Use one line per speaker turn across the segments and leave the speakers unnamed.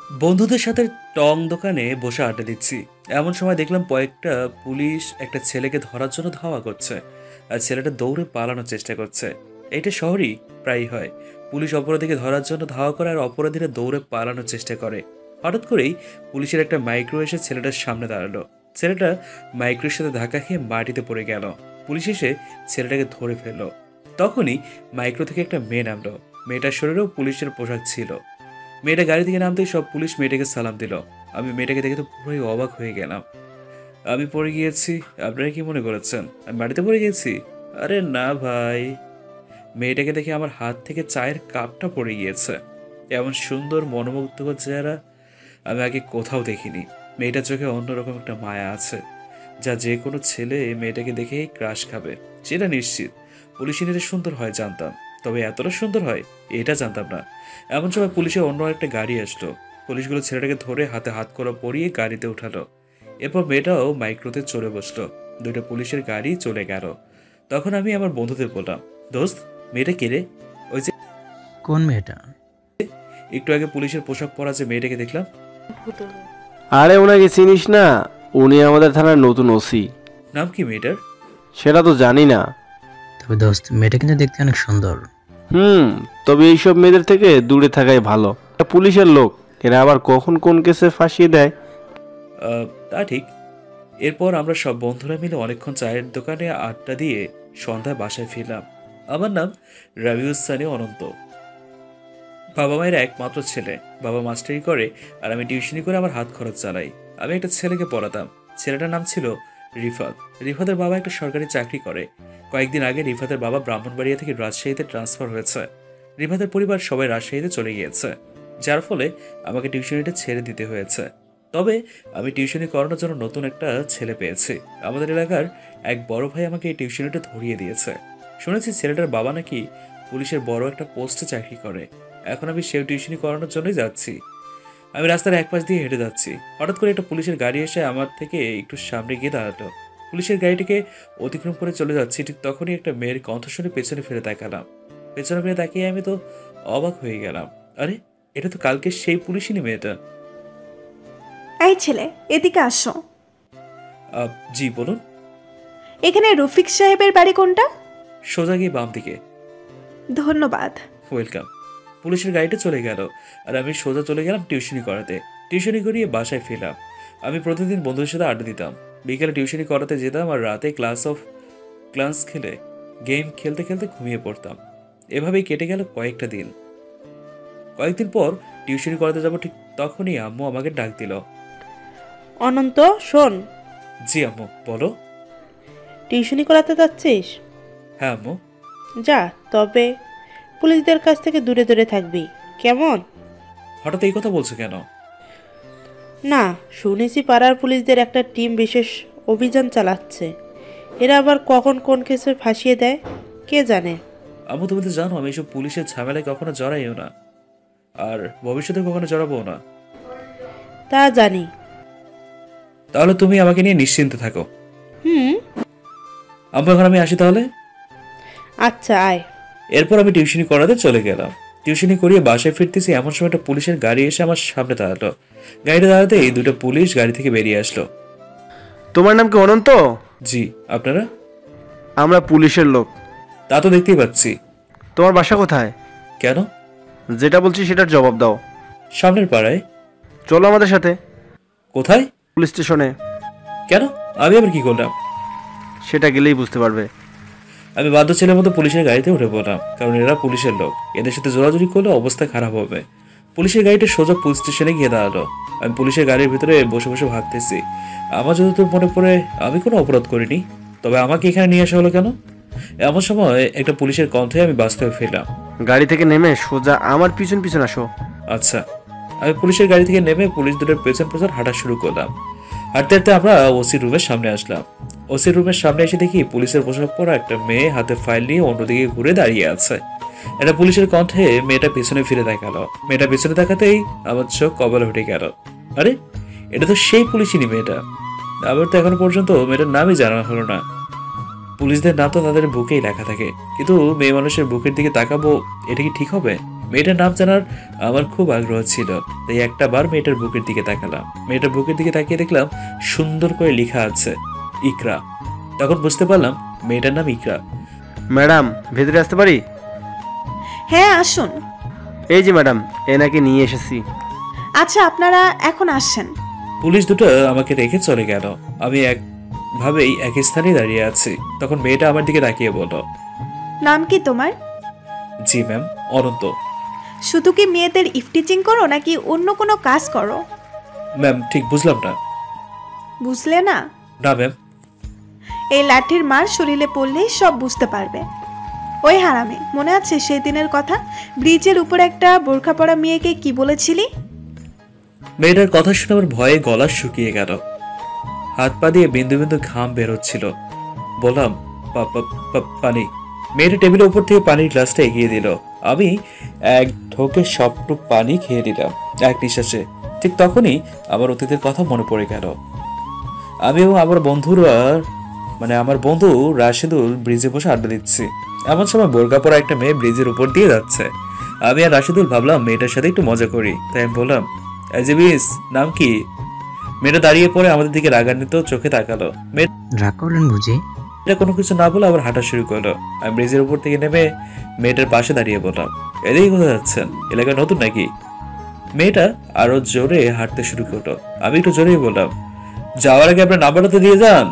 বন্ধুদের সাথে টং দোকানে বসে আড্ডা দিচ্ছি। এমন সময় দেখলাম কয়েকটা পুলিশ একটা ছেলেকে ধরার জন্য ধাওয়া করছে, আর ছেলেটা দৌড়ে পালানোর চেষ্টা করছে। এইটা শহরেই প্রায়ই হয়। পুলিশ অপরাধীকে ধরার জন্য ধাওয়া করে আর অপরাধীরা দৌড়ে পালানোর চেষ্টা করে। হঠাৎ করেই পুলিশের একটা মাইক্রো এসে ছেলেটার সামনে দাঁড়ালো। ছেলেটা মাইক্রোর সাথে ধাক্কা খেয়ে মাটিতে পড়ে গেল। পুলিশ এসে ছেলেটাকে ধরে ফেললো। তখনই মাইক্রো থেকে একটা মেয়ে নামলো। মেয়েটার শরীরেও পুলিশের পোশাক ছিল। মেয়েটা গাড়ি থেকে নামতেই সব পুলিশ মেয়েটাকে সালাম দিল। আমি মেয়েটাকে দেখে তো পুরোই অবাক হয়ে গেলাম। আমি পড়ে গিয়েছি, আপনারা কি মনে করেছেন আমি বাড়িতে পড়ে গেছি? আরে না ভাই, মেয়েটাকে দেখে আমার হাত থেকে চায়ের কাপটা পড়ে গিয়েছে। এমন সুন্দর মনোমুগ্ধকর চেহারা আমি আগে কোথাও দেখিনি। মেয়েটার চোখে অন্যরকম একটা মায়া আছে, যা যে কোনো ছেলে মেয়েটাকে দেখেই ক্রাশ খাবে সেটা নিশ্চিত। পুলিশ নিতে সুন্দর হয় জানতাম, তবে এতটা সুন্দর হয় এটা জানতাম না। এমন সময় পুলিশের অন্য একটা গাড়ি আসলো। পুলিশগুলো ছেলেটাকে ধরে হাতে হাত করা পরিয়ে গাড়িতে উঠালো। এরপর মেয়েটাও মাইক্রোতে চড়ে বসলো। দুটো পুলিশের গাড়ি চলে গেল। তখন আমি আমার বন্ধুদের বললাম, দোস্ত, মেয়েটা কে রে? ওই যে
কোন মেয়েটা?
একটু আগে পুলিশের পোশাক পরা যে মেয়েটাকে দেখলাম।
আরে ওনাকে চিনিস না? উনি আমাদের থানার নতুন ওসি।
নাম কি মেয়েটার?
সেটা তো জানি না।
তবে দোস্ত, মেয়েটা কিন্তু দেখতে অনেক সুন্দর।
তবে এইসব মেয়েদের থেকে দূরে থাকাই ভালো। এটা পুলিশের লোক, এরা আবার কখন কোন কেসে ফাঁসিয়ে দেয়।
তা ঠিক। এরপর আমরা সব বন্ধুরা মিলে অনেকক্ষণ চায়ের দোকানে আড্ডা দিয়ে সন্ধ্যায় বাসায় ফিরলাম। আমার নাম রাবিউসানি অনন্ত। বাবা মায়ের একমাত্র ছেলে। বাবা মাস্টারি করে আর আমি টিউশনি করে আমার হাত খরচ চালাই। আমি একটা ছেলেকে পড়াতাম। ছেলেটার নাম ছিল রিফাত। রিফাতের বাবা একটা সরকারি চাকরি করে। কয়েকদিন আগে রিফাতের বাবা ব্রাহ্মণবাড়িয়া থেকে রাজশাহীতে ট্রান্সফার হয়েছে। রিফাতের পরিবার সবাই রাজশাহীতে চলে গিয়েছে, যার ফলে আমাকে টিউশনিটা ছেড়ে দিতে হয়েছে। তবে আমি টিউশনি করানোর জন্য নতুন একটা ছেলে পেয়েছি। আমাদের এলাকার এক বড় ভাই আমাকে এই টিউশনিটা ধরিয়ে দিয়েছে। শুনেছি ছেলেটার বাবা নাকি পুলিশের বড় একটা পোস্টে চাকরি করে। এখন আমি সেও টিউশনি করানোর জন্যই যাচ্ছি। আমি রাস্তার এক পাশ দিয়ে হেঁটে যাচ্ছি। হঠাৎ করে একটা পুলিশের গাড়ি এসে আমার থেকে একটু সামনে গিয়ে দাঁড়ালো। পুলিশের গাড়িটিকে অতিক্রম করে চলে যাচ্ছি, ঠিক তখনই একটা মেয়ের কণ্ঠ শুনে পেছনে ফিরে তাকালাম। পেছনে ফিরে তাকিয়ে আমি তো অবাক হয়ে গেলাম। আরে, এটা তো কালকে সেই পুলিশই মেয়েটা।
এই ছেলে, এদিকে আসো।
জি বলুন।
এখানে রফিক সাহেবের বাড়ি কোনটা?
সোজা গিয়ে বাম দিকে।
ধন্যবাদ।
ওয়েলকাম। পুলিশের গাড়িটা চলে গেল আর আমি সোজা চলে গেলাম টিউশনি করাতে। টিউশনি করিয়ে বাসায় ফিরলাম। আমি প্রতিদিন বন্ধুদের সাথে আড্ডা দিতাম। বিকেলে টিউশনি করাতে যেতাম আর রাতে ক্লাস খেলে গেম খেলতে খেলতে ঘুমিয়ে পড়তাম। এভাবেই কেটে গেল কয়েকটা দিন। কয়েকদিন পর টিউশনি করাতে যাব, ঠিক তখনই আম্মু আমাকে ডাক দিল।
অনন্ত, শোন।
জি আম্মু, বলো।
টিউশনি করাতে যাচ্ছিস?
হ্যাঁ আম্মু।
যা, তবে পুলিশদের কাছ থেকে দূরে দূরে থাকবি, কেমন?
হঠাৎ এই কথা বলছো কেন?
না, শুনেছি পাড়ার পুলিশদের একটা টিম বিশেষ অভিযান চালাচ্ছে। এরা আবার কখন কোন কেসে ফাঁসিয়ে দেয় কে জানে।
আম্মু, তুমি তো জানো আমি এসব পুলিশের ঝামেলায় কখনো জড়াইও না, আর ভবিষ্যতে কখনো জড়াবো না।
তা জানি।
তাহলে তুমি আমাকে নিয়ে নিশ্চিন্তে থাকো।
হুম।
আম্মু, এখন আমি আসি তাহলে।
আচ্ছা, আয়।
এরপর আমি টিউশনি করাতে চলে গেলাম। টিউশনি করিয়ে বাসায় ফিরতেছি, এমন সময় একটা পুলিশের গাড়ি এসে আমার সামনে দাঁড়ালো। গাড়িটা দাঁড়াতে এই দুটো পুলিশ গাড়ি থেকে বেরিয়ে আসলো।
তোমার নাম কি অনন্ত?
জি, আপনারা?
আমরা পুলিশের লোক।
তা তো দেখতেই পাচ্ছি।
তোমার বাসা কোথায়?
কেন?
যেটা বলছি সেটার জবাব দাও।
সামনের পাড়ায়।
চলো আমাদের সাথে।
কোথায়?
পুলিশ স্টেশনে।
কেন? আমি আবার কি করলাম?
সেটা গেলেই বুঝতে পারবে।
আমি বাধ্য ছেলের মতো পুলিশের গাড়িতে উঠে পড়লাম, কারণ এরা পুলিশের লোক। এদের সাথে জোরাজুরি করলে অবস্থা খারাপ হবে। পুলিশের গাড়িটা সোজা পুলিশ স্টেশনে গিয়ে দাঁড়ালো। আমি পুলিশের গাড়ির ভিতরে বসে বসে ভাবতেছি, আমার যতদূর মনে পড়ে আমি কোনো অপরাধ করিনি, তবে আমাকে এখানে নিয়ে আসা হলো কেন? এমন সময় একটা পুলিশের কণ্ঠে আমি বাস্তবে ফিরলাম।
গাড়ি থেকে নেমে সোজা আমার পিছন পিছন আসো।
আচ্ছা। আমি পুলিশের গাড়ি থেকে নেমে পুলিশ দুটোর পেছন পেছন হাঁটা শুরু করলাম। হাঁটতে হাঁটতে আমরা ওসি রুমের সামনে আসলাম। ওসি রুমের সামনে এসে দেখি পুলিশের পোশাক পরা একটা মেয়ে হাতে ফাইল নিয়ে অন্যদিকে ঘুরে দাঁড়িয়ে আছে। এটা পুলিশের কণ্ঠে মেয়েটা পেছনে ফিরে দেখালো। মেয়েটা পেছনে দেখাতেই আমার চোখ কপালে উঠে গেল। আরে, এটা তো সেই পুলিশই মেয়েটা। আমার তো এখনো পর্যন্ত মেয়েটার নামই জানা হলো না। পুলিশদের নাম তো তাদের বুকেই লেখা থাকে, কিন্তু মেয়ে মানুষের বুকের দিকে তাকাবো, এটা কি ঠিক হবে? মেয়েটার নাম জানার আমার খুব আগ্রহ ছিল, তাই একটা বার মেয়েটার বুকের দিকে তাকালাম। মেয়েটার বুকের দিকে তাকিয়ে দেখলাম সুন্দর করে লেখা আছে ইকরা। তখন বুঝতে পারলাম মেয়েটার নাম ইকরা।
ম্যাডাম, ভেতরে আসতে পারি?
হ্যাঁ আসুন।
এই যে ম্যাডাম, এনাকে নিয়ে এসেছি।
আচ্ছা আপনারা এখন আসেন।
পুলিশ দুটো আমাকে রেখে চলে গেল। আমি একভাবেই এক স্থানে দাঁড়িয়ে আছি। তখন মেয়েটা আমার দিকে তাকিয়ে বলল,
নাম কি তোমার?
জি ম্যাম, অনন্ত।
শুধু কি মেয়েদের ইফটিচিং করো নাকি অন্য কোনো কাজ করো?
ম্যাম ঠিক বুঝলাম না।
বুঝলে না?
না ম্যাম।
এই লাঠির মার শরীরে পড়লেই সব বুঝতে পারবে। ওই হারামে, মনে আছে সেই দিনের কথা? ব্রিজের উপর একটা বোরখা পরা মেয়েকে কি বলেছিলি?
মেয়েটার কথা শুনে আমার ভয়ে গলা শুকিয়ে গেল। হাত পা দিয়ে বিন্দু বিন্দু ঘাম বেরোচ্ছিল। বললাম, পানি। মেয়েটা টেবিলের উপর থেকে পানির গ্লাসটা এগিয়ে দিল। আমি এক ঢোকে সবটুক পানি খেয়ে নিলাম এক নিঃশ্বাসে। ঠিক তখনই আমার অতীতের কথা মনে পড়ে গেল। আমি এবং আমার বন্ধুরা, আমার বন্ধু রাশেদুল ব্রিজে বসে আড্ডা দিচ্ছি। এমন সময় বোরকা পরা একটা মেয়ে ব্রিজের উপর দিয়ে যাচ্ছে। আমি আর রাশেদুল ভাবলাম মেয়েটার সাথে একটু মজা করি, তাই আমি বললাম, মিস, নাম কি? মেয়েটা দাঁড়িয়ে পড়ে আমাদের দিকে রাগান্বিত চোখে তাকালো।
রাগ করলেন বুঝি?
মেয়েটা কোনো কিছু না বলে আবার হাঁটা শুরু করলো। আমি ব্রিজের উপর থেকে নেমে মেয়েটার পাশে দাঁড়িয়ে বললাম, এদিকে কোথায় যাচ্ছেন? এলাকা নতুন নাকি? মেয়েটা আরো জোরে হাঁটতে শুরু করলো। আমি একটু জোরেই বললাম, যাওয়ার আগে আপনার নাম্বারটা তো দিয়ে যান।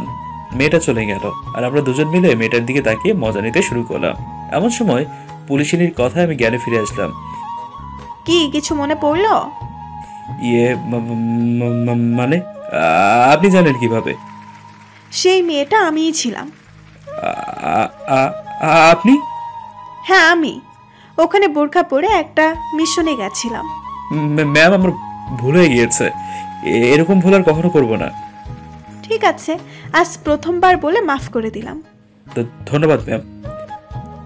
মেয়েটা চলে গেল আর আমরা দুজন মিলে মেয়েটার দিকে তাকিয়ে মজা নিতে শুরু করলাম। এমন সময় পুলিশিনীর কথায় আমি জ্ঞানে ফিরে আসলাম।
কি কিছু মনে পড়লো?
ইয়ে মানে আপনি জানেন কিভাবে?
সেই মেয়েটা আমিই ছিলাম।
আপনি?
হ্যাঁ আমি। ওখানে বোরখা পরে একটা মিশনে গেছিলাম।
ম্যাম, আমার ভুল হয়ে গিয়েছে। এরকম ভুল আর কখনো করব না।
ঠিক আছে, আজ প্রথমবার বলে মাফ করে দিলাম।
তো ধন্যবাদ ম্যাম।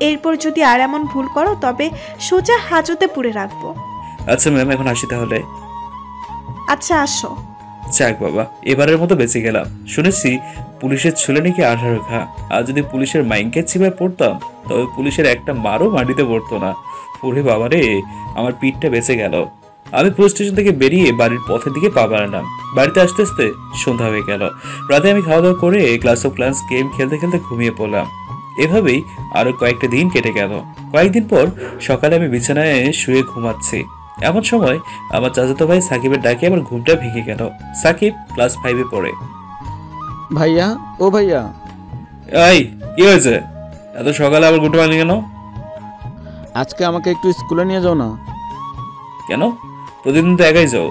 এরপর যদি আর এমন ভুল করো তবে সোজা হাজতে পুরে রাখবো।
আচ্ছা ম্যাম, এখন আসি তাহলে।
আচ্ছা আসো।
যাক বাবা, এবারের মতো বেঁচে গেলাম। শুনেছি পুলিশের ছেলে নাকি 18 ঘা। আর যদি পুলিশের মাইনকে চিপায় পড়তাম তবে পুলিশের একটা মারও মাটিতে পড়তো না। ওরে বাবা রে, আমার পিঠটা বেঁচে গেল। আমি পুলিশ স্টেশন থেকে বেরিয়ে বাড়ির পথের দিকে পা বাড়ালাম। বাড়িতে আসতে আসতে সন্ধ্যা হয়ে গেল। রাতে আমি খাওয়া দাওয়া করে ক্লাস অফ ক্লান্স গেম খেলতে খেলতে ঘুমিয়ে পড়লাম। এভাবেই আরো কয়েকটা দিন কেটে গেল। কয়েকদিন পর সকালে আমি বিছানায় শুয়ে ঘুমাচ্ছি। এমন সময় আমার চাচাতো ভাই সাকিবের ডাকে আমার ঘুমটা ভেঙে গেল। সাকিব ক্লাস 5-এ পড়ে।
ভাইয়া, ও ভাইয়া।
এই, কি হয়েছে? এত সকালে আবার ঘুমটা ভাঙলি কেন?
আজকে আমাকে একটু স্কুলে নিয়ে যাও না।
কেন? প্রতিদিন তো একাই যাও,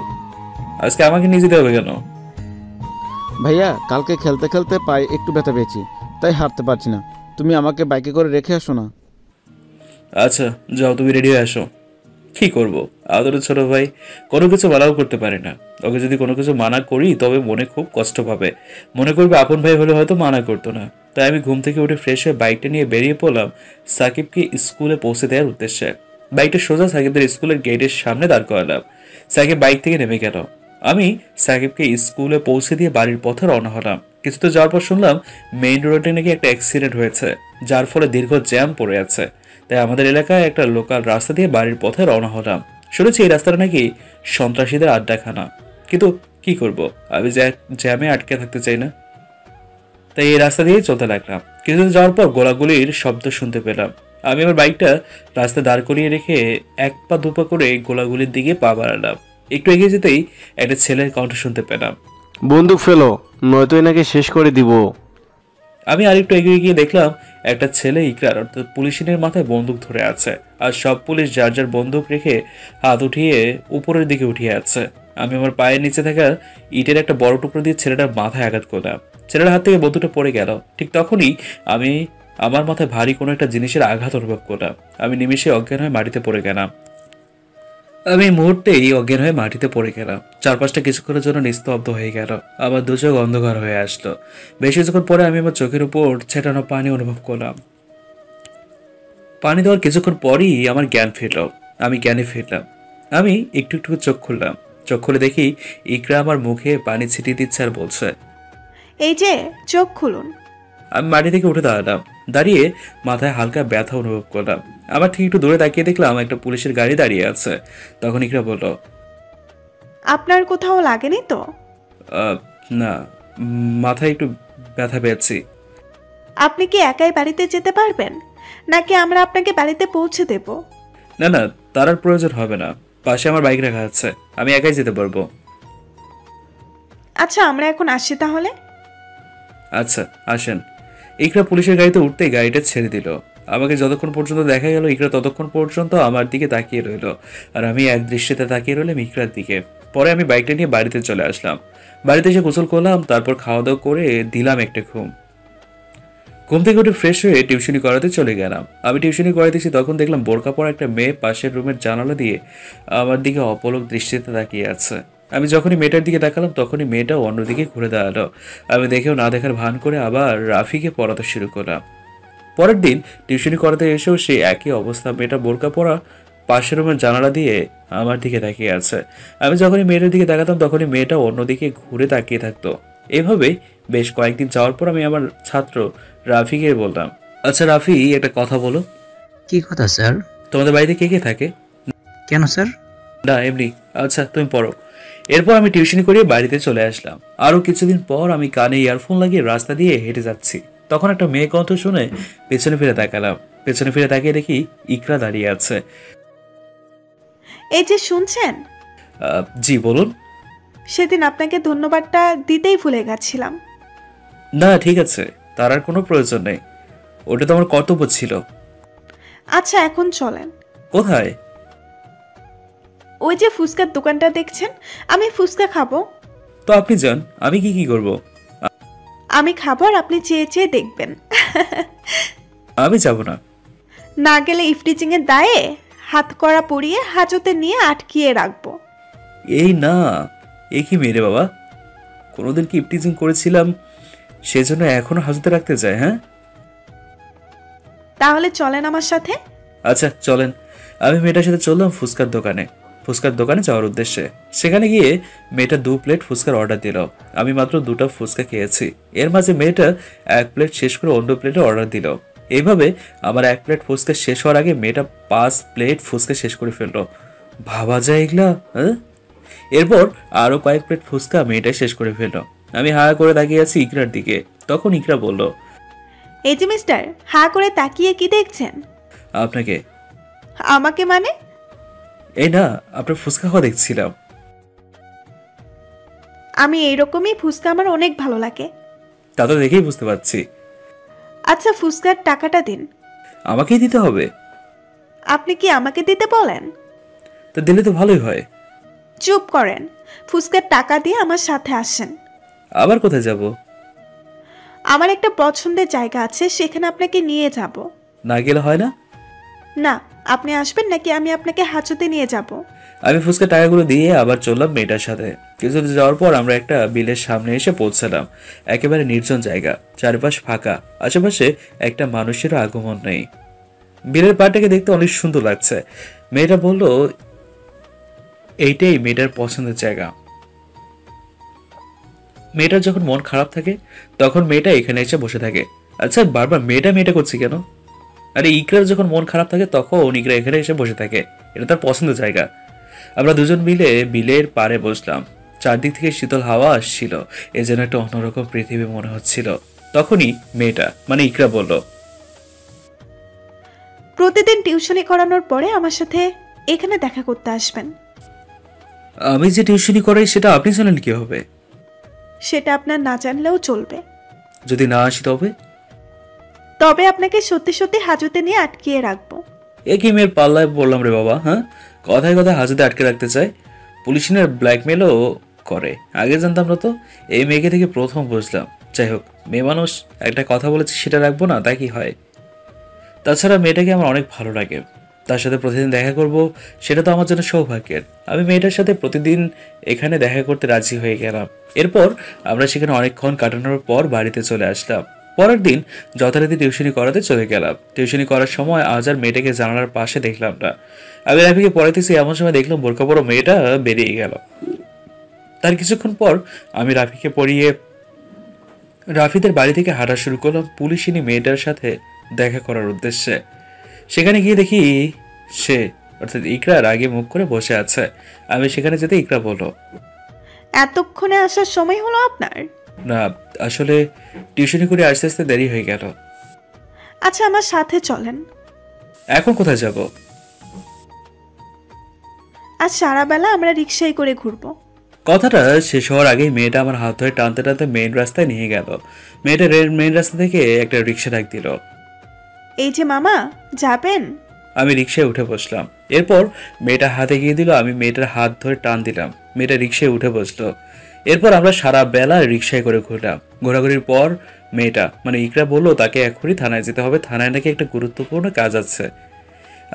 আজকে আমাকে নিয়ে যেতে হবে কেন?
ভাইয়া, কালকে খেলতে খেলতে পায়ে একটু ব্যথা পেয়েছি, তাই হাঁটতে পারছি না। তুমি আমাকে বাইকে করে রেখে আসো না।
আচ্ছা যাও, তুমি রেডি হয়ে আসো। কি করব, আদরের ছোট ভাই কোনো কিছু মানাও করতে পারে না। ওকে যদি কোনো কিছু মানা করি তবে মনে খুব কষ্ট পাবে, মনে করবে আপন ভাই হলে হয়তো মানা করতো না। তাই আমি ঘুম থেকে উঠে ফ্রেশ হয়ে বাইকটা নিয়ে বেরিয়ে পড়লাম সাকিবকে স্কুলে পৌঁছে দেওয়ার উদ্দেশ্যে। বাইকটা সোজা সাকিবদের স্কুলের গেটের সামনে দাঁড় করালাম। সাকিব বাইক থেকে নেমে গেল। আমি সাকিবকে স্কুলে পৌঁছে দিয়ে বাড়ির পথে রওনা হলাম। কিছুটা যাওয়ার পর শুনলাম মেইন রোডে নাকি একটা অ্যাক্সিডেন্ট হয়েছে, যার ফলে দীর্ঘ জ্যাম পড়ে আছে। তাই আমাদের এলাকায় একটা লোকাল রাস্তা দিয়ে বাড়ির পথে রওনা হলাম। শুনেছি এই রাস্তাটা নাকি সন্ত্রাসীদের আড্ডাখানা, কিন্তু কি করব, আমি জ্যামে আটকে থাকতে চাই না। তাই এই রাস্তা দিয়েই চলতে লাগলাম। কিছুদিন যাওয়ার পর গোলাগুলির শব্দ শুনতে পেলাম। আমি আমার বাইকটা রাস্তায় দাঁড় করিয়ে রেখে এক পা দুপা করে গোলাগুলির দিকে পা বাড়ালাম। একটু এগিয়ে যেতেই একটা ছেলের কণ্ঠ শুনতে পেলাম।
বন্দুক ফেলো, নয়তো এনাকে শেষ করে দিব।
আমি আরেকটু এগিয়ে গিয়ে দেখলাম একটা ছেলে ইকরার অর্থাৎ পুলিশিনের মাথায় বন্দুক ধরে আছে, আর সব পুলিশ যার যার বন্দুক রেখে হাত উঠিয়ে উপরের দিকে উঠিয়ে আছে। আমি আমার পায়ের নিচে থাকা ইটের একটা বড় টুকরো দিয়ে ছেলেটার মাথায় আঘাত করলাম। ছেলেটার হাত থেকে বন্দুকটা পড়ে গেল। ঠিক তখনই আমি আমার মাথায় ভারী কোনো একটা জিনিসের আঘাত অনুভব করলাম। আমি নিমেষে অজ্ঞান হয়ে মাটিতে পড়ে গেলাম। চারপাশটা কিছুক্ষণের জন্য নিস্তব্ধ হয়ে গেল। আমার দু চোখ অন্ধকার হয়ে আসলো। বেশ কিছুক্ষণ পরে আমি আমার চোখের উপর ছেটানো পানি অনুভব করলাম। পানি দেওয়ার কিছুক্ষণ পরই আমার জ্ঞান ফিরল। আমি জ্ঞানে ফিরলাম। আমি একটু একটু চোখ খুললাম। চোখ খুলে দেখি ইকরা আমার মুখে পানি ছিটিয়ে দিচ্ছে আর বলছে,
এই যে চোখ খুলুন।
আমি মাটি থেকে উঠে দাঁড়ালাম। দাঁড়িয়ে মাথায় হালকা ব্যথা অনুভব করলাম। আবার ঠিক একটু দূরে তাকিয়ে দেখলাম একটা পুলিশের গাড়ি দাঁড়িয়ে আছে। তখন ইকরা বলল,
আপনার কোথাও লাগেনি তো?
"আহ, না, মাথায় একটু ব্যথা পেয়েছি।"
আপনি কি একাই বাড়িতে যেতে পারবেন, নাকি আমরা আপনাকে বাড়িতে পৌঁছে দেব?
না না, তার আর প্রয়োজন হবে না, পাশে আমার বাইক রাখা আছে, আমি একাই যেতে পারবো।
আচ্ছা, আমরা এখন আসি তাহলে।
আচ্ছা আসেন। ইকরা পুলিশের গাড়িতে উঠতেই গাড়িটা ছেড়ে দিল। আমাকে যতক্ষণ পর্যন্ত দেখা গেল ইকরা ততক্ষণ পর্যন্ত আমার দিকে তাকিয়ে রইল, আর আমি এক দৃষ্টিতে তাকিয়ে রইলাম ইকরার দিকে। পরে আমি বাইকটা নিয়ে বাড়িতে চলে আসলাম। বাড়িতে এসে গোসল করলাম, তারপর খাওয়া দাওয়া করে দিলাম একটা ঘুম থেকে উঠে ফ্রেশ হয়ে টিউশনি করাতে চলে গেলাম। আমি টিউশনি করাতেছি তখন দেখলাম বোরকা পরা একটা মেয়ে পাশের রুমের জানালা দিয়ে আমার দিকে অপলক দৃষ্টিতে তাকিয়ে আছে। আমি যখনই মেয়েটার দিকে তাকালাম তখনই মেয়েটাও অন্যদিকে ঘুরে দাঁড়ালো। আমি দেখেও না দেখার ভান করে আবার রাফিকে পড়াতে শুরু করলাম। পরের দিন টিউশনি করাতে এসেও সেই একই অবস্থা, মেয়েটা বোরকা পরা পাশের রুমের জানালা দিয়ে আমার দিকে তাকিয়ে আছে। আমি যখনই মেয়েটার দিকে তাকাতাম তখনই মেয়েটা অন্যদিকে ঘুরে তাকিয়ে থাকতো। এভাবেই বেশ কয়েকদিন যাওয়ার পর আমি আমার ছাত্র রাফিকে বললাম, আচ্ছা রাফি, একটা কথা বলো,
কি কথা স্যার?
তোমাদের বাড়িতে কে কে থাকে?
কেন স্যার?
না এমনি। আচ্ছা তুমি পড়ো। এরপর আমি টিউশনি করিয়ে বাড়িতে চলে আসলাম। আরও কিছুদিন পর আমি কানে ইয়ারফোন লাগিয়ে রাস্তা দিয়ে হেঁটে যাচ্ছি। তখন একটা মেয়ে কণ্ঠ শুনে পেছনে ফিরে তাকালাম। পেছনে ফিরে তাকিয়ে দেখি ইকরা দাঁড়িয়ে আছে।
এই যে শুনছেন,
জি বলুন।
সেদিন আপনাকে ধন্যবাদটা দিতেই ভুলে গেছিলাম।
না ঠিক আছে, তার আর কোনো প্রয়োজন নেই, ওটা তো আমার কর্তব্য ছিল।
আচ্ছা এখন চলেন।
কোথায়?
ওই যে ফুচকার দোকানটা দেখছেন, আমি ফুচকা খাবো।
তো আপনি যান, আমি কি করব?
আমি খাবো আর আপনি চেয়ে চেয়ে দেখবেন।
আমি যাব না।
না গেলে ইফটিচিং এর দায়ে হাত কড়া পরিয়ে হাজতে নিয়ে আটকিয়ে রাখবো।
এই না, এ কি মেরে বাবা, কোনোদিন কি ইপটিজিং করেছিলাম সেজন্য এখনো হাজতে রাখতে চায়? হ্যাঁ
তাহলে চলেন আমার সাথে।
আচ্ছা চলেন। আমি মেয়েটার সাথে চললাম ফুচকার দোকানে যাওয়ার উদ্দেশ্যে। সেখানে গিয়ে মেয়েটা 2 প্লেট ফুচকার অর্ডার দিল। আমি মাত্র 2টা ফুচকা খেয়েছি। এর মাঝে মেয়েটা 1 প্লেট শেষ করে অন্য প্লেটে অর্ডার দিল। এইভাবে আমার 1 প্লেট ফুচকা শেষ হওয়ার আগে মেয়েটা 5 প্লেট ফুচকা শেষ করে ফেললো। ভাবা যায় এগুলা, হ্যাঁ? এরপর আরো কয়েক প্লেট ফুচকা মেয়েটা শেষ করে ফেললো। আমি হা করে তাকিয়ে আছি ইকরার দিকে। তখন ইকরা বলল,
এই যে মিস্টার, হা করে তাকিয়ে কি দেখছেন?
আপনাকে।
আমাকে মানে?
এই না, আপনার ফুচকা খাওয়া দেখছিলাম।
আমি এইরকমই ফুচকা, আমার অনেক ভালো লাগে।
তা তো দেখেই বুঝতে পারছি।
আচ্ছা ফুচকার টাকাটা দিন।
আমাকেই দিতে হবে?
আপনি কি আমাকে দিতে বলেন?
তো দিলে তো ভালোই হয়।
চুপ করেন। ফুচকার টাকা দিয়ে আমার সাথে আসেন।
আবার কোথায় যাব?
আমার একটা পছন্দের জায়গা আছে, সেখানে আপনাকে নিয়ে যাব।
না গেলে হয় না?
না, আপনি আসবেন নাকি আমি আপনাকে হাজতে নিয়ে যাব?
আমি ফুচকা টাকাগুলো দিয়ে আবার চললাম মেয়েটার সাথে। কিছুদূর যাওয়ার পর আমরা একটা বিলের সামনে এসে পৌঁছালাম। একেবারে নির্জন জায়গা, চারপাশ ফাঁকা, আশেপাশে একটা মানুষেরও আগমন নেই। বিলের পাড়টাকে দেখতে অনেক সুন্দর লাগছে। মেয়েটা বলল এইটাই মেয়েটার পছন্দের জায়গা। মেয়েটার যখন মন খারাপ থাকে তখন মেয়েটা এখানে এসে বসে থাকে। আচ্ছা বারবার মেয়েটা করছি কেন? আরে ইকরার যখন মন খারাপ থাকে তখন ইকরা এখানে এসে বসে থাকে, এটা তার পছন্দের জায়গা। আমরা দুজন মিলে বিলের পাড়ে বসলাম। চারদিক থেকে শীতল হাওয়া আসছিল, এ যেন একটা অন্যরকম পৃথিবী মনে হচ্ছিল। তখনই মেয়েটা মানে ইকরা বলল,
প্রতিদিন টিউশনি করানোর পরে আমার সাথে এখানে দেখা করতে আসবেন।
আমি যে টিউশনি করাই সেটা আপনি জানেন কি হবে?
সেটা আপনার না জানলেও চলবে।
যদি না আসি তবে?
তবে আপনাকে সত্যি সত্যি হাজতে নিয়ে আটকিয়ে রাখবো।
এ কি মেয়ের পাল্লায় বললাম রে বাবা, হ্যাঁ? কথায় কথায় হাজতে আটকে রাখতে চায়, পুলিশের ব্ল্যাকমেলও করে। আগে জানতাম না তো, এই মেয়েকে থেকে প্রথম বুঝলাম। যাই হোক, মেয়ে মানুষ, একটা কথা বলেছি সেটা রাখবো না, তা কি হয়? তাছাড়া মেয়েটাকে আমার অনেক ভালো লাগে, তার সাথে প্রতিদিন দেখা করব সেটা তো আমার জন্য সৌভাগ্যের। আমি মেয়েটার সাথে প্রতিদিন এখানে দেখা করতে রাজি হয়ে গেলাম। এরপর আমরা সেখানে অনেকক্ষণ কাটানোর পর বাড়িতে চলে আসলাম। পরের দিন যথারীতি টিউশনি করাতে চলে গেলাম। টিউশনি করার সময় আজ আর মেয়েটাকে জানালার পাশে দেখলাম না। আমি রাফিকে পড়াইতেছি, এমন সময় দেখলাম বোরকা পরা মেয়েটা বেরিয়ে গেল। তার কিছুক্ষণ পর আমি রাফিকে পড়িয়ে রাফিদের বাড়ি থেকে হাঁটা শুরু করলাম পুলিশিনী মেয়েটার সাথে দেখা করার উদ্দেশ্যে। সেখানে গিয়ে দেখি সে অর্থাৎ ইকরার আগে মুখ করে বসে আছে। আমি সেখানে যেতে ইকরা বলল,
এতক্ষণে আসার সময় হলো আপনার?
না আসলে টিউশনি করে আস্তে আস্তে দেরি হয়ে গেল।
আচ্ছা আমার সাথে চলেন।
এখন কোথায় যাব?
আজ সারা বেলা আমরা রিক্সায় করে ঘুরবো।
কথাটা শেষ হওয়ার আগেই মেয়েটা আমার হাত ধরে টানতে টানতে মেইন রাস্তায় নিয়ে গেল। মেয়েটা মেইন রাস্তা থেকে একটা রিক্সা ডাক দিল।
এই যে মামা, যাবেন?
আমি রিক্সায় উঠে বসলাম। এরপর মেয়েটা হাতে গিয়ে দিল, আমি মেয়েটার হাত ধরে টান দিলাম। মেয়েটা রিক্সায় উঠে বসলো। এরপর আমরা সারা বেলা রিক্সায় করে ঘুরলাম। ঘোরাঘুরির পর মেয়েটা মানে ইকরা বললো তাকে এখনই থানায় যেতে হবে, থানায় নাকি একটা গুরুত্বপূর্ণ কাজ আছে।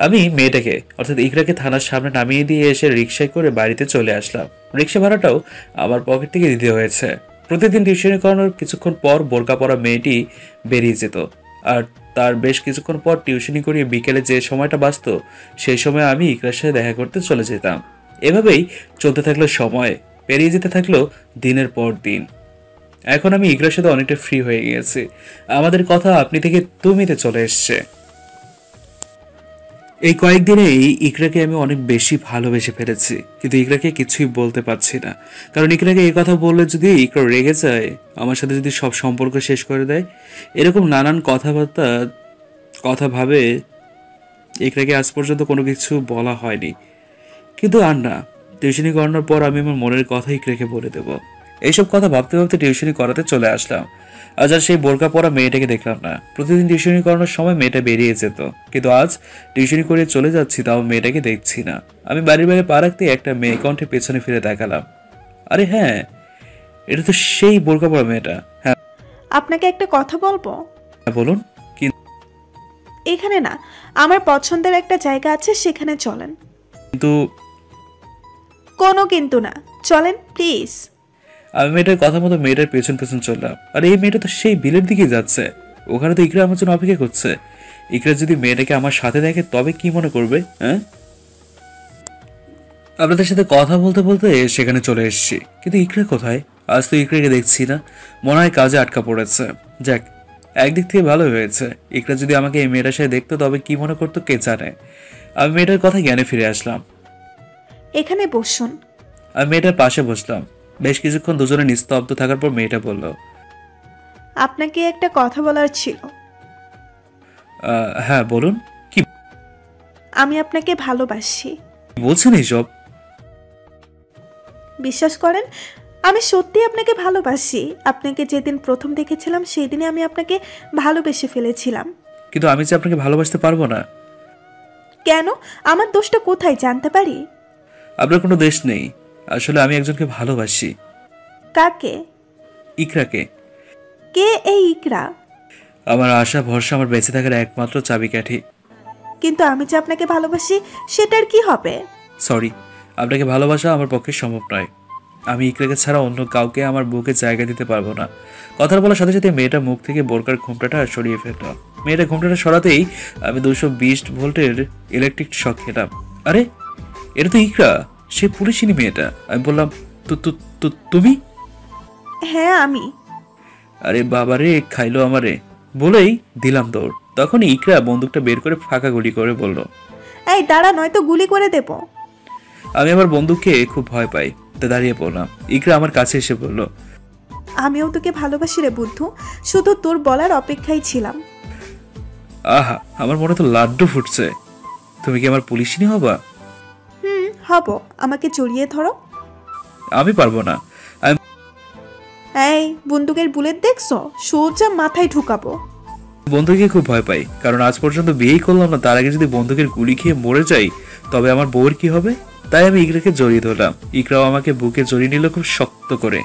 আমি মেয়েটাকে অর্থাৎ ইকরাকে থানার সামনে নামিয়ে দিয়ে এসে রিক্সায় করে বাড়িতে চলে আসলাম। রিক্সা ভাড়াটাও আমার পকেট থেকে দিতে হয়েছে। প্রতিদিন টিউশনি করানোর কিছুক্ষণ পর বোরকা পরা মেয়েটি বেরিয়ে যেত, আর তার বেশ কিছুক্ষণ পর টিউশনি করিয়ে বিকেলে যে সময়টা বাঁচত সেই সময় আমি ইকরার সাথে দেখা করতে চলে যেতাম। এভাবেই চলতে থাকলো সময়, পেরিয়ে যেতে থাকলো দিনের পর দিন। এখন আমি ইকরার সাথে অনেকটা ফ্রি হয়ে গিয়েছি। আমাদের কথা আপনি থেকে তুমিতে চলে এসছে। এই কয়েকদিনেই ইকরাকে আমি অনেক বেশি ভালোবেসে ফেলেছি, কিন্তু ইকরাকে কিছুই বলতে পারছি না। কারণ ইকরাকে এই কথা বললে যদি ইকরা রেগে যায়, আমার সাথে যদি সব সম্পর্ক শেষ করে দেয়, এরকম নানান কথা ভাবে ইকরাকে আজ পর্যন্ত কোনো কিছু বলা হয়নি। কিন্তু আর না, টিউশনি করানোর পর আমি আমার মনের কথা ইকরাকে বলে দেব। এইসব কথা ভাবতে ভাবতে টিউশনি করাতে চলে আসলাম। আজ আর সেই বোরকা পরা মেয়েটাকে দেখলাম না। প্রতিদিন টিউশনি করানোর সময় মেয়েটা বেরিয়ে যেত, কিন্তু আজ টিউশনি করে চলে যাচ্ছি, তাও মেয়েটাকে দেখছি না। আমি বাড়ির বাইরে পা রাখতে একটা মেয়ে কণ্ঠে পেছনে ফিরে দেখালাম। আরে হ্যাঁ, এটা তো সেই বোরকা পরা মেয়েটা। হ্যাঁ
আপনাকে একটা কথা বলবো?
বলুন।
এখানে না, আমার পছন্দের একটা জায়গা আছে, সেখানে চলেন।
কিন্তু
কোনো কিন্তু না, চলেন প্লিজ।
আমি মেয়েটার কথা মতো মেয়েটার পেছন পেছন চললাম। আর এই মেয়েটা তো সেই বিলের দিকে যাচ্ছে। ওখানে তো ইকরা আমার জন্য অপেক্ষা করছে। ইকরা যদি মেয়েটাকে আমার সাথে দেখে তবে কি মনে করবে? হ্যাঁ, আপনাদের সাথে কথা বলতে বলতে সেখানে চলে এসেছি, কিন্তু ইকরা কোথায়? আজ তো ইকরাকে দেখছি না, মনে হয় কাজে আটকা পড়েছে। যাক, একদিক থেকে ভালো হয়েছে। ইকরা যদি আমাকে এই মেয়েটার সাথে দেখতো তবে কি মনে করতো কে জানে। আমি মেয়েটার কথা জ্ঞানে ফিরে আসলাম।
এখানে বসুন।
আমি মেয়েটার পাশে বসলাম। বেশ কিছুক্ষণ দুজনে নিস্তব্ধ থাকার পর মেয়েটা বলল,
আপনাকে একটা কথা বলার ছিল।
হ্যাঁ বলুন। কি
আমি আপনাকে ভালোবাসি।
বলছেন এইসব?
বিশ্বাস করেন, আমি সত্যি আপনাকে ভালোবাসি। আপনাকে যেদিন প্রথম দেখেছিলাম সেই দিনে আমি আপনাকে ভালোবেসে ফেলেছিলাম।
কিন্তু আমি যে আপনাকে ভালোবাসতে পারবো না।
কেন? আমার দোষটা কোথায় জানতে পারি?
আপনার কোনো দেশ নেই। আসলে আমি একজনকে ভালোবাসি।
কাকে?
ইকরাকে।
কে এই ইকরা?
আমার আশা ভরসা, আমার বেঁচে থাকার একমাত্র চাবিকাঠি।
কিন্তু আমি যে আপনাকে ভালোবাসি সেটার কি হবে?
সরি, আপনাকে ভালোবাসা আমার পক্ষে সম্ভব নয়। আমি ইকরাকে ছাড়া অন্য কাউকে আমার বুকে জায়গা দিতে পারবো না। কথা বলার সাথে সাথে মেয়েটা মুখ থেকে বোরকার ঘোমটাটা সরিয়ে ফেলল। মেয়েটা ঘোমটাটা সরাতেই আমি 220 ভোল্টের ইলেকট্রিক শক খেলাম। আরে এটা তো ইকরা, সে পুলিশিনী মেয়েটা। আমি বললাম, তুমি?
হ্যাঁ আমি।
আরে বাবারে, খাইলো আমারে বলেই দিলাম দৌড়। তখন ইকরা বন্দুকটা বের করে ফাঁকা গুলি করে বলল,
এই দাঁড়া, নয়তো গুলি করে দেব।
আমি আমার বন্দুককে খুব ভয় পাই, তা দাঁড়িয়ে পড়লাম। ইকরা আমার কাছে এসে বলল,
আমিও তোকে ভালোবাসি রে বুদ্ধু, শুধু তোর বলার অপেক্ষায় ছিলাম।
আহা, আমার মনে তো লাড্ডু ফুটছে। তুমি কি আমার পুলিশিনী হবা?
হব। আমাকে জড়িয়ে ধরো।
আমি পারবো না।
এই বন্দুকের বুলেট দেখছো? সোজা মাথায় ঢুকাবো।
বন্দুকে খুব ভয় পাই, কারণ আজ পর্যন্ত বিয়েই করলাম না, তার আগে যদি বন্দুকের গুলি খেয়ে মরে যাই তবে আমার বউয়ের কি হবে? তাই আমি ইকরাকে জড়িয়ে ধরলাম। ইকরাও আমাকে বুকে জড়িয়ে নিল খুব শক্ত করে।